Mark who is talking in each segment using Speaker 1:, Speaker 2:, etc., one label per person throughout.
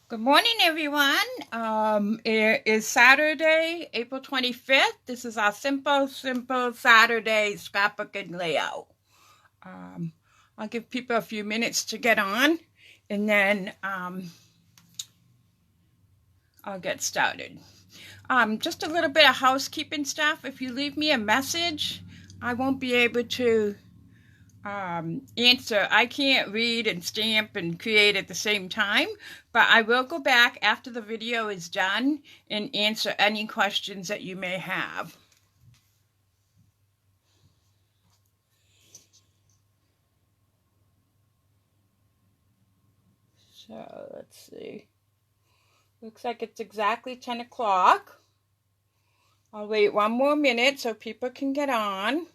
Speaker 1: Good morning, everyone. It is Saturday, April 25th. This is our simple Saturday scrapbook and layout. Um, I'll give people a few minutes to get on, and then I'll get started. Just a little bit of housekeeping stuff. If you leave me a message, I won't be able to answer. I can't read and stamp and create at the same time, but I will go back after the video is done and answer any questions that you may have. So let's see. Looks like it's exactly 10 o'clock. I'll wait one more minute so people can get on.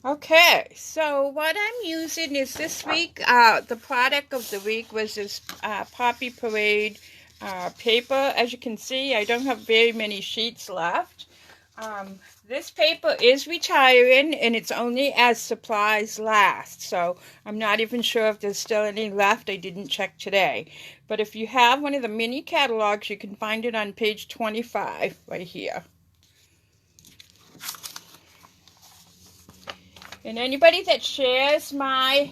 Speaker 1: Okay, so what I'm using is this week, the product of the week was this Poppy Parade paper. As you can see, I don't have very many sheets left. This paper is retiring, and it's only as supplies last, so I'm not even sure if there's still any left. I didn't check today. But if you have one of the mini catalogs, you can find it on page 25 right here. And anybody that shares my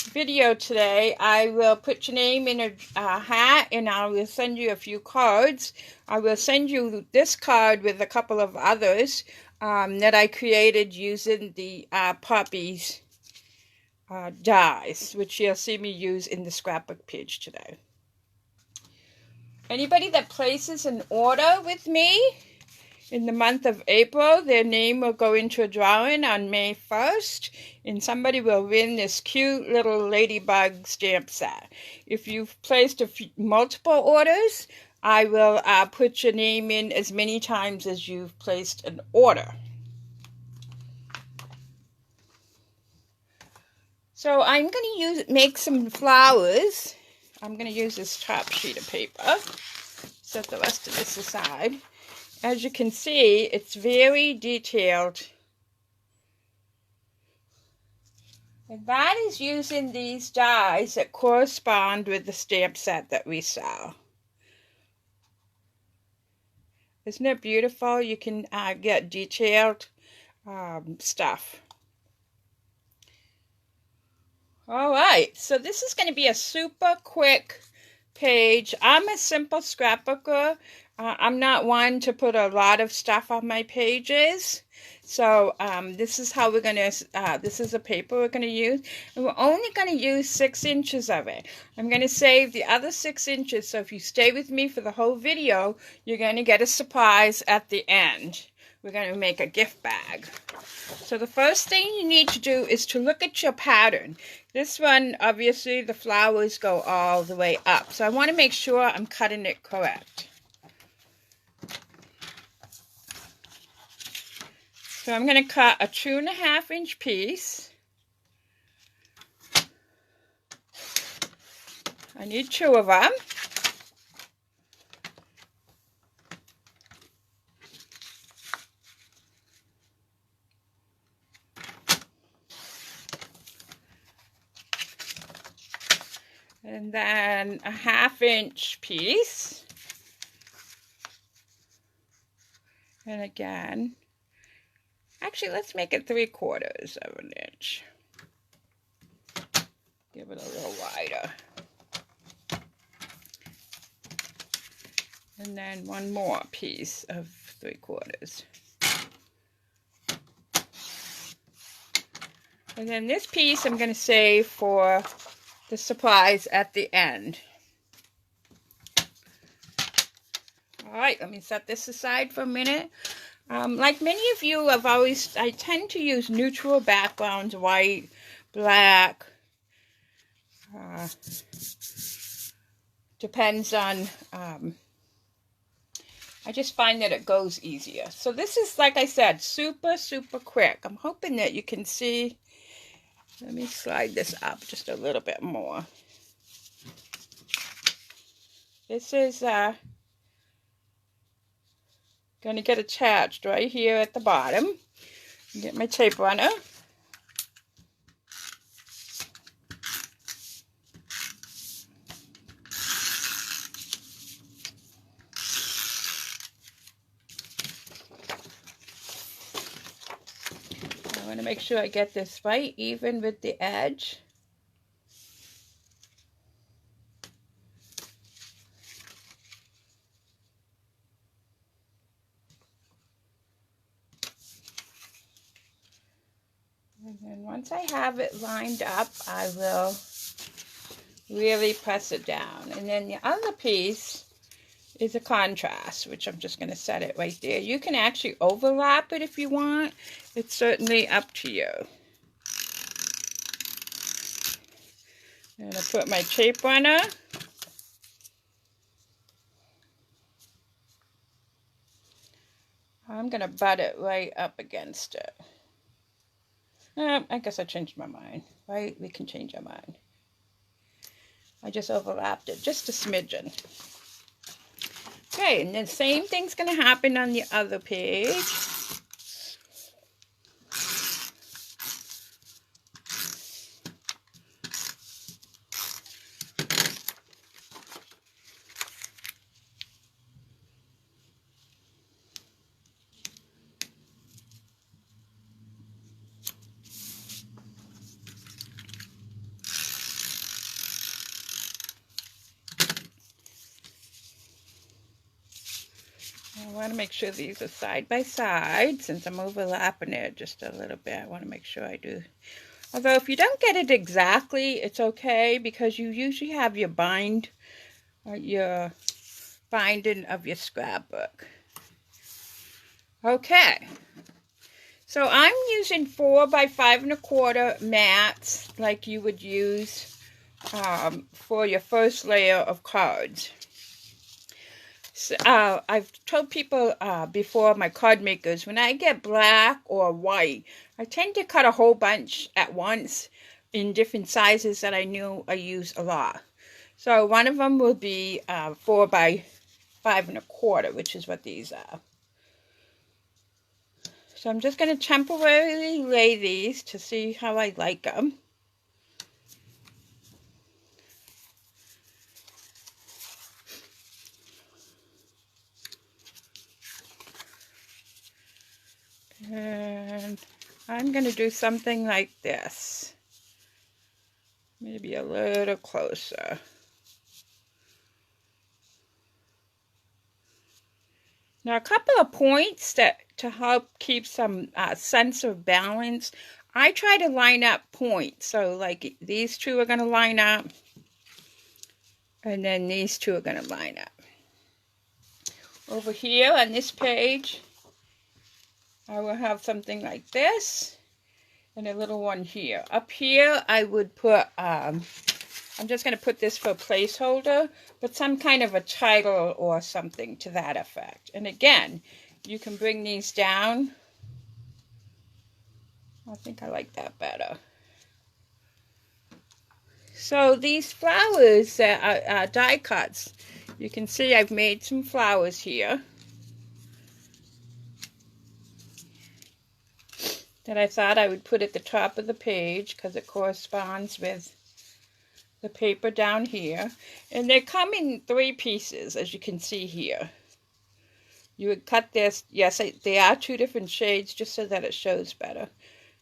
Speaker 1: video today, I will put your name in a hat, and I will send you a few cards. I will send you this card with a couple of others that I created using the Poppies dies, which you'll see me use in the scrapbook page today. Anybody that places an order with me in the month of April, their name will go into a drawing on May 1st, and somebody will win this cute little ladybug stamp set. If you've placed multiple orders, I will put your name in as many times as you've placed an order. So I'm going to make some flowers. I'm going to use this top sheet of paper. Set the rest of this aside. As you can see, it's very detailed. And that is using these dies that correspond with the stamp set that we sell. Isn't it beautiful? You can get detailed stuff. All right, so this is going to be a super quick page. I'm a simple scrapbooker. I'm not one to put a lot of stuff on my pages. So this is how we're going to, this is the paper we're going to use. And we're only going to use 6 inches of it. I'm going to save the other 6 inches. So if you stay with me for the whole video, you're going to get a surprise at the end. We're going to make a gift bag. So the first thing you need to do is to look at your pattern. This one, obviously, the flowers go all the way up. So I want to make sure I'm cutting it correct. So I'm going to cut a 2.5 inch piece. I need 2 of them. And then a 1/2 inch piece. And again, actually, let's make it 3/4 of an inch. Give it a little wider. And then one more piece of 3/4. And then this piece I'm going to save for the supplies at the end. All right, let me set this aside for a minute. Like many of you, I tend to use neutral backgrounds, white, black. Depends on I just find that it goes easier. So this is, like I said, super, super quick. I'm hoping that you can see. Let me slide this up just a little bit more. This is going to get attached right here at the bottom. Get my tape runner. I want to make sure I get this right even with the edge. And then once I have it lined up, I will really press it down. And then the other piece is a contrast, which I'm just going to set it right there. You can actually overlap it if you want. It's certainly up to you. I'm going to put my tape runner. I'm going to butt it right up against it. I guess I changed my mind, right? We can change our mind. I just overlapped it just a smidgen. Okay, and the same thing's going to happen on the other page. I want to make sure these are side by side since I'm overlapping it just a little bit. I want to make sure I do. Although if you don't get it exactly, it's okay because you usually have your your binding of your scrapbook. Okay. So I'm using 4 by 5 1/4 mats like you would use for your first layer of cards. I've told people before, my card makers, when I get black or white, I tend to cut a whole bunch at once in different sizes that I knew I use a lot. So one of them will be 4 by 5 1/4, which is what these are. So I'm just going to temporarily lay these to see how I like them. And I'm going to do something like this. Maybe a little closer. Now a couple of points to help keep some sense of balance. I try to line up points. So like these two are going to line up. And then these two are going to line up. Over here on this page, I will have something like this. And a little one here. Up here, I would put, I'm just going to put this for a placeholder, but some kind of a title or something to that effect. And again, you can bring these down. I think I like that better. So these flowers are die cuts. You can see I've made some flowers here that I thought I would put at the top of the page because it corresponds with the paper down here. And they come in 3 pieces, as you can see here. You would cut this. Yes, they are 2 different shades just so that it shows better.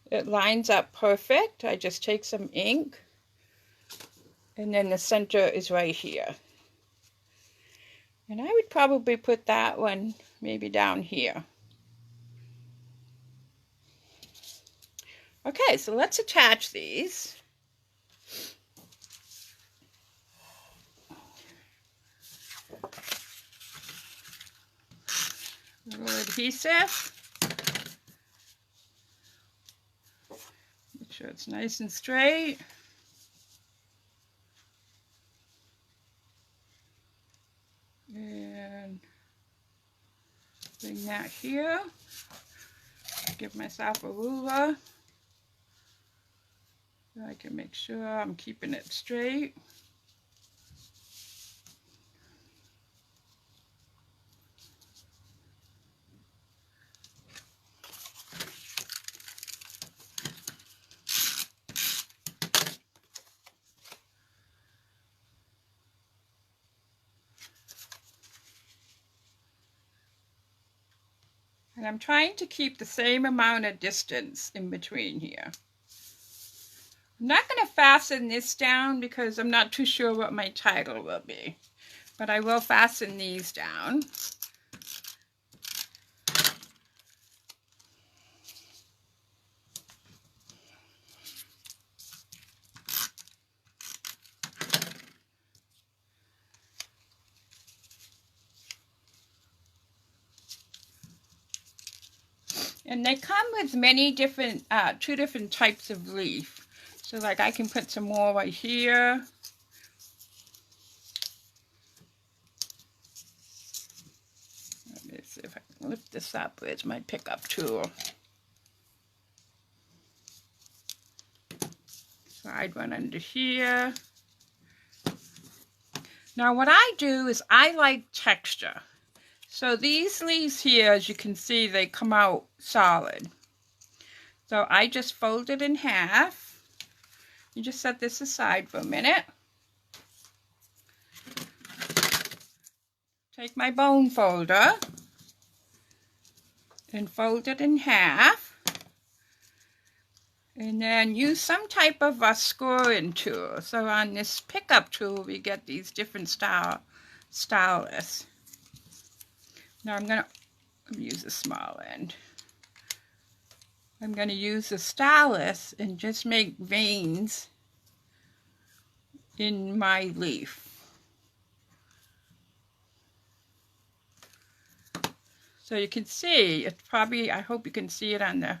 Speaker 1: It lines up perfect. I just take some ink. And then the center is right here. And I would probably put that one maybe down here. Okay, so let's attach these. A little adhesive. Make sure it's nice and straight. And Bring that here. Give myself a ruler so I can make sure I'm keeping it straight. And I'm trying to keep the same amount of distance in between here. I'm not going to fasten this down because I'm not too sure what my title will be. But I will fasten these down. And they come with many different, 2 different types of leaf. So like I can put some more right here. Let me see if I can lift this up. Where's my pickup tool? Slide one under here. Now what I do is I like texture. So these leaves here, as you can see, they come out solid. So I just fold it in half. You just set this aside for a minute. Take my bone folder and fold it in half. And then use some type of a scoring tool. So on this pickup tool, we get these different stylus. Now I'm going to use the small end. I'm going to use the stylus and just make veins in my leaf. So you can see, it's probably, I hope you can see it on the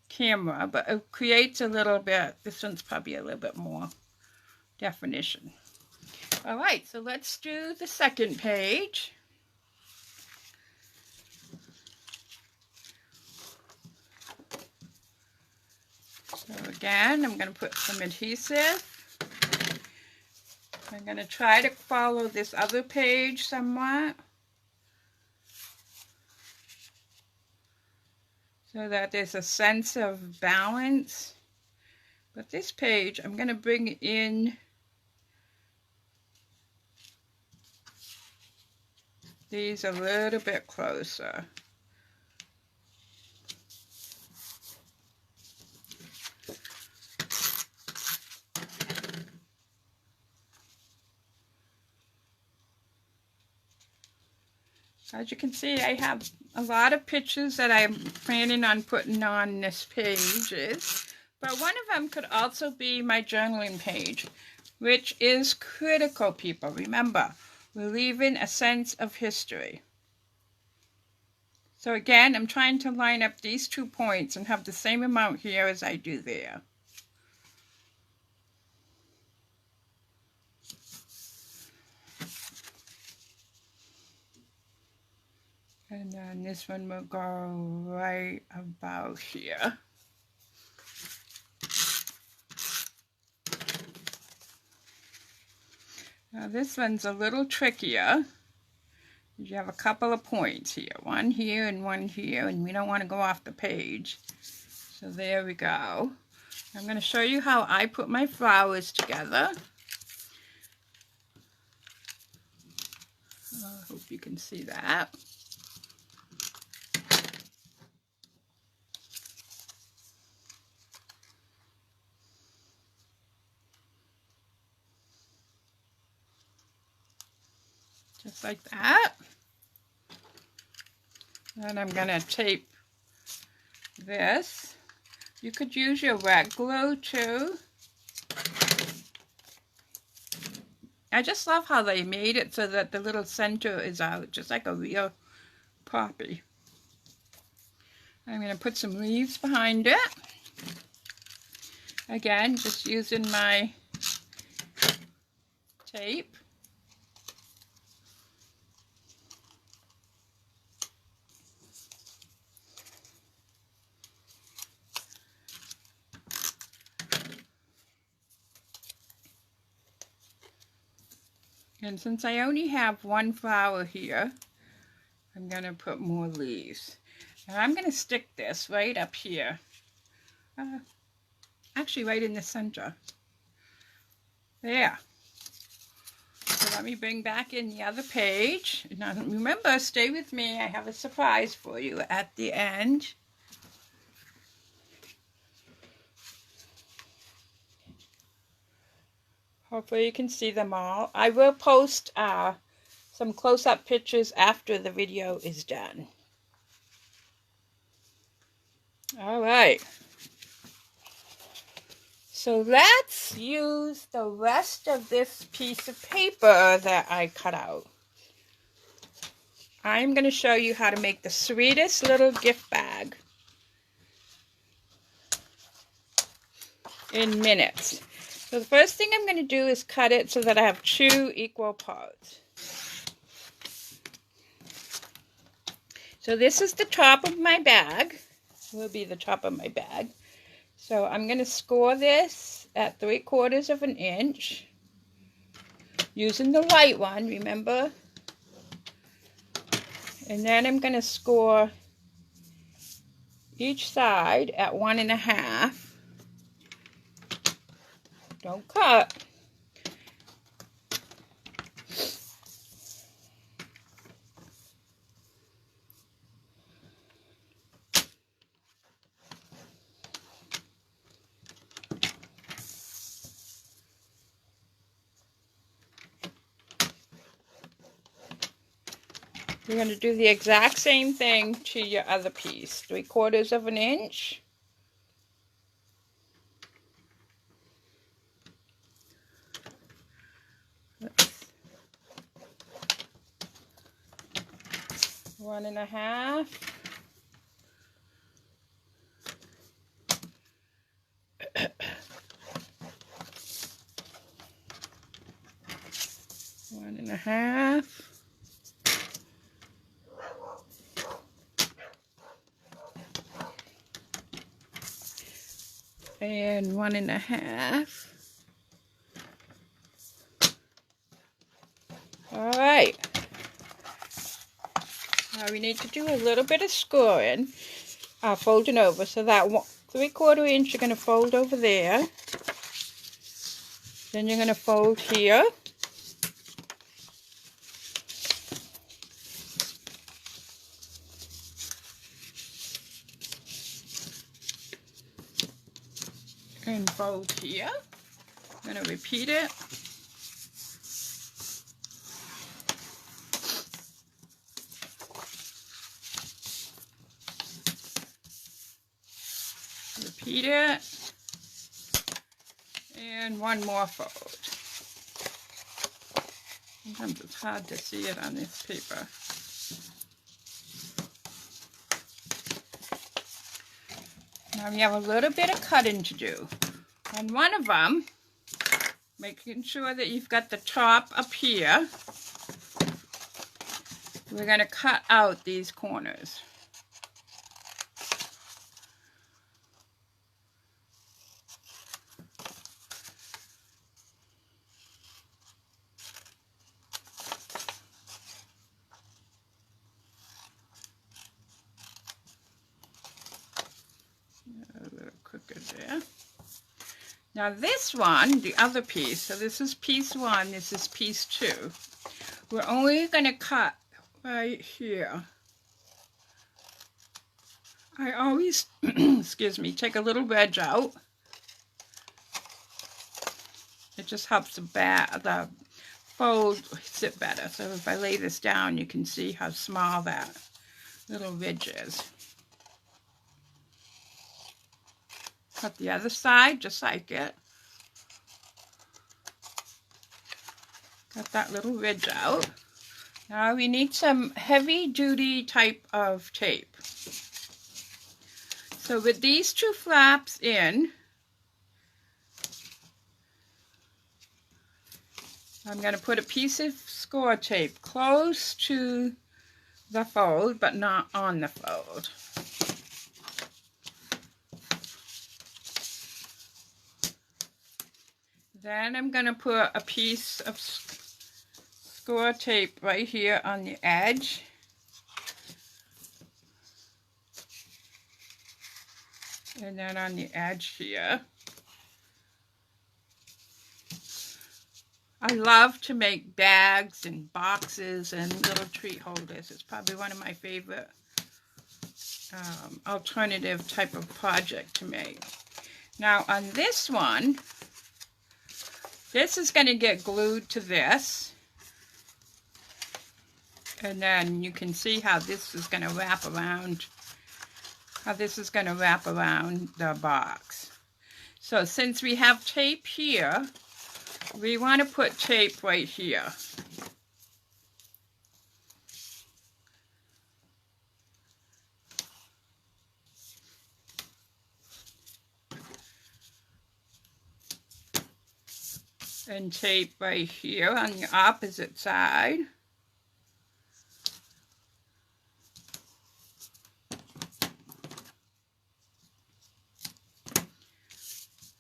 Speaker 1: camera, but it creates a little bit, this one's probably a little bit more definition. All right, so let's do the second page. So again, I'm going to put some adhesive. I'm going to try to follow this other page somewhat, so that there's a sense of balance. But this page, I'm going to bring in these a little bit closer. As you can see, I have a lot of pictures that I'm planning on putting on this pages, but one of them could also be my journaling page, which is critical, people. Remember, we're leaving a sense of history. So again, I'm trying to line up these 2 points and have the same amount here as I do there. And then this one will go right about here. Now this one's a little trickier. You have a couple of points here. One here, and we don't want to go off the page. So there we go. I'm going to show you how I put my flowers together. I hope you can see that. Just like that. And I'm going to tape this. You could use your red glue too. I just love how they made it so that the little center is out, just like a real poppy. I'm going to put some leaves behind it. Again, just using my tape. And since I only have one flower here, I'm going to put more leaves. And I'm going to stick this right up here. Actually, right in the center. There. So let me bring back in the other page. Now remember, stay with me. I have a surprise for you at the end. Hopefully you can see them all. I will post some close-up pictures after the video is done. All right. So let's use the rest of this piece of paper that I cut out. I'm going to show you how to make the sweetest little gift bag in minutes. So the first thing I'm going to do is cut it so that I have 2 equal parts. So this is the top of my bag. Will be the top of my bag. So I'm going to score this at 3/4 of an inch. Using the light one, remember? And then I'm going to score each side at 1.5. Don't cut. You're going to do the exact same thing to your other piece. 3/4 of an inch. One and a half. One and a half. And 1.5. All right. Now we need to do a little bit of scoring, folding over. So that 3/4 inch you're going to fold over there. Then you're going to fold here. And fold here. I'm going to repeat it. Repeat it. And one more fold. Sometimes it's hard to see it on this paper. Now we have a little bit of cutting to do. On one of them, making sure that you've got the top up here, we're going to cut out these corners. A little crooked there. Now this one, the other piece, so this is piece 1, this is piece 2. We're only going to cut right here. I always, excuse me, take a little wedge out. It just helps the fold sit better. So if I lay this down, you can see how small that little ridge is. Cut the other side just like it. Got that little ridge out. Now we need some heavy duty type of tape. So with these 2 flaps in, I'm going to put a piece of score tape close to the fold, but not on the fold. Then I'm going to put a piece of score tape right here on the edge. And then on the edge here. I love to make bags and boxes and little treat holders. It's probably one of my favorite alternative type of project to make. Now on this one, this is going to get glued to this. And then you can see how this is going to wrap around, the box. So since we have tape here, we want to put tape right here. And tape right here on the opposite side.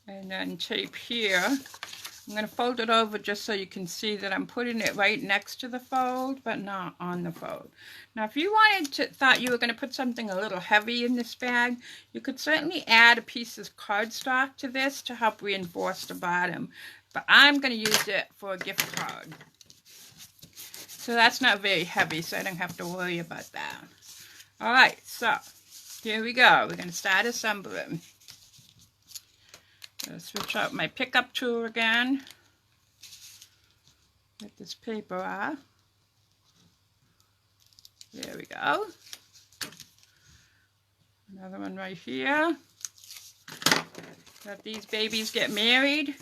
Speaker 1: And then tape here. I'm going to fold it over just so you can see that I'm putting it right next to the fold, but not on the fold. Now, if you thought you were going to put something a little heavy in this bag, you could certainly add a piece of cardstock to this to help reinforce the bottom. But I'm going to use it for a gift card. So that's not very heavy, so I don't have to worry about that. All right, so here we go. We're going to start assembling. I'll switch out my pickup tool again. Get this paper off. There we go. Another one right here. Let these babies get married.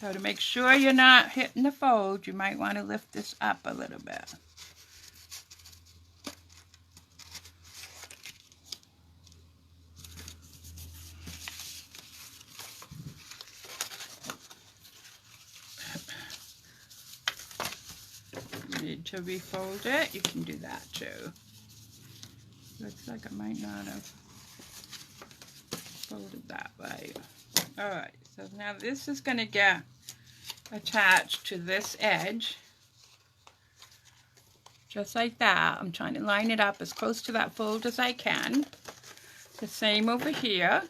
Speaker 1: So to make sure you're not hitting the fold, you might want to lift this up a little bit. Need to refold it, you can do that too. Looks like I might not have folded that right. Alright, so now this is going to get attached to this edge. Just like that. I'm trying to line it up as close to that fold as I can. The same over here.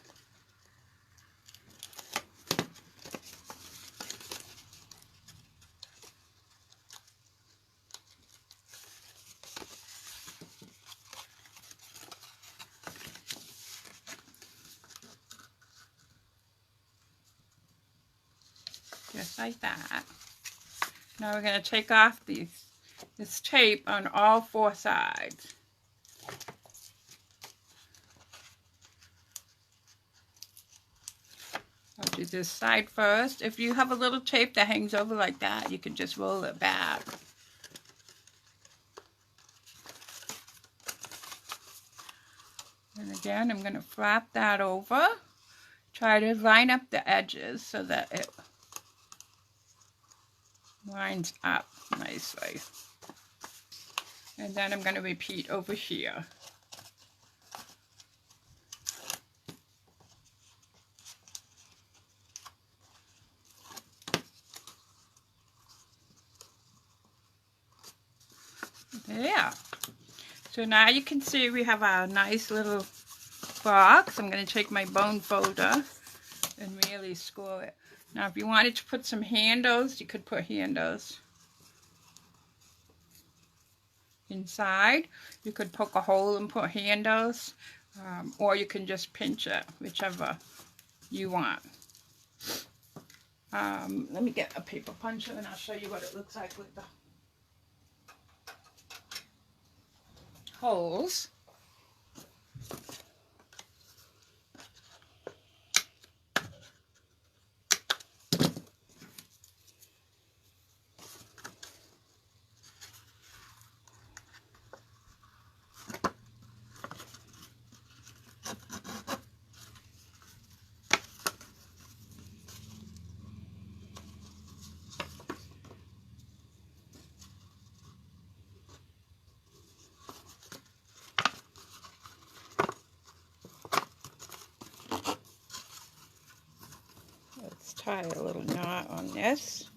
Speaker 1: Just like that. Now we're going to take off this tape on all four sides. I'll do this side first. If you have a little tape that hangs over like that, you can just roll it back. And again, I'm going to flap that over. Try to line up the edges so that it lines up nicely. And then I'm going to repeat over here. There. So now you can see we have our nice little box. I'm going to take my bone folder and really score it. Now, if you wanted to put some handles, you could put handles inside. You could poke a hole and put handles, or you can just pinch it, whichever you want. Let me get a paper puncher and I'll show you what it looks like with the holes. Let's tie a little knot on this.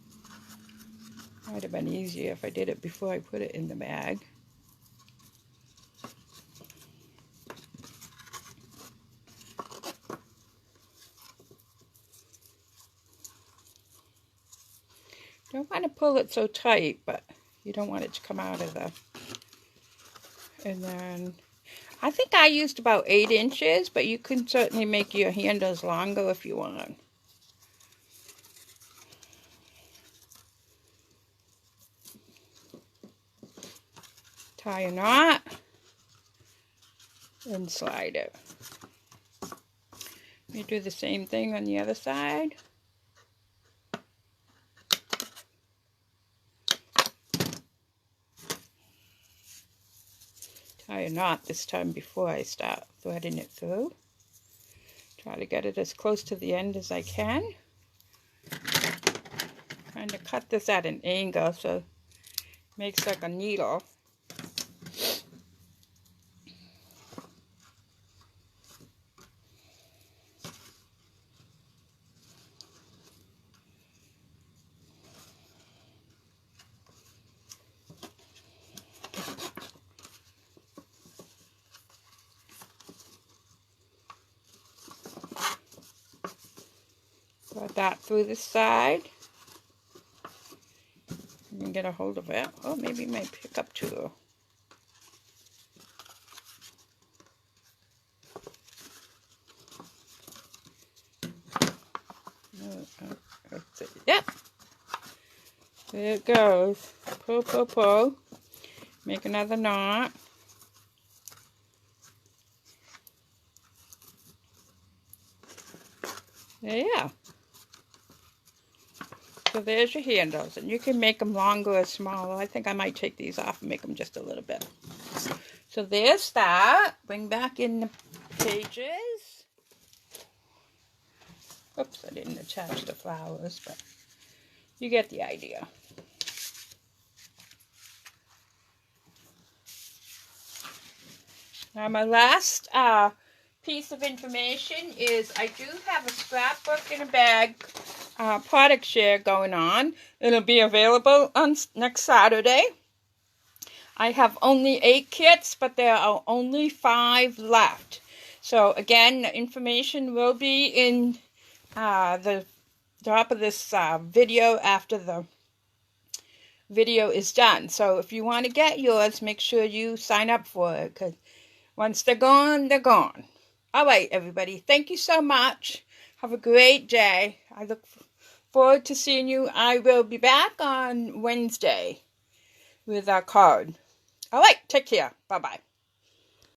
Speaker 1: Might have been easier if I did it before I put it in the bag. Don't want to pull it so tight, but you don't want it to come out of the... And then, I think I used about 8 inches, but you can certainly make your handles longer if you want. Tie a knot and slide it. You do the same thing on the other side. Tie a knot this time before I start threading it through. Try to get it as close to the end as I can. Trying to cut this at an angle so it makes like a needle. Thread that through the side. You can get a hold of it. Oh, maybe it might pick up too. Yep. There it goes. Pull, pull, pull. Make another knot. There you go. So there's your handles, and you can make them longer or smaller. I think I might take these off and make them just a little bit. So there's that. Bring back in the pages. Oops, I didn't attach the flowers, but you get the idea. Now my last piece of information is I do have a scrapbook in a bag product share going on. It'll be available on next Saturday. I have only 8 kits, but there are only 5 left. So again, the information will be in the top of this video after the video is done. So if you want to get yours, make sure you sign up for it, because once they're gone, they're gone. All right, everybody. Thank you so much. Have a great day. I look forward to seeing you. I will be back on Wednesday with our card. All right. Take care. Bye-bye.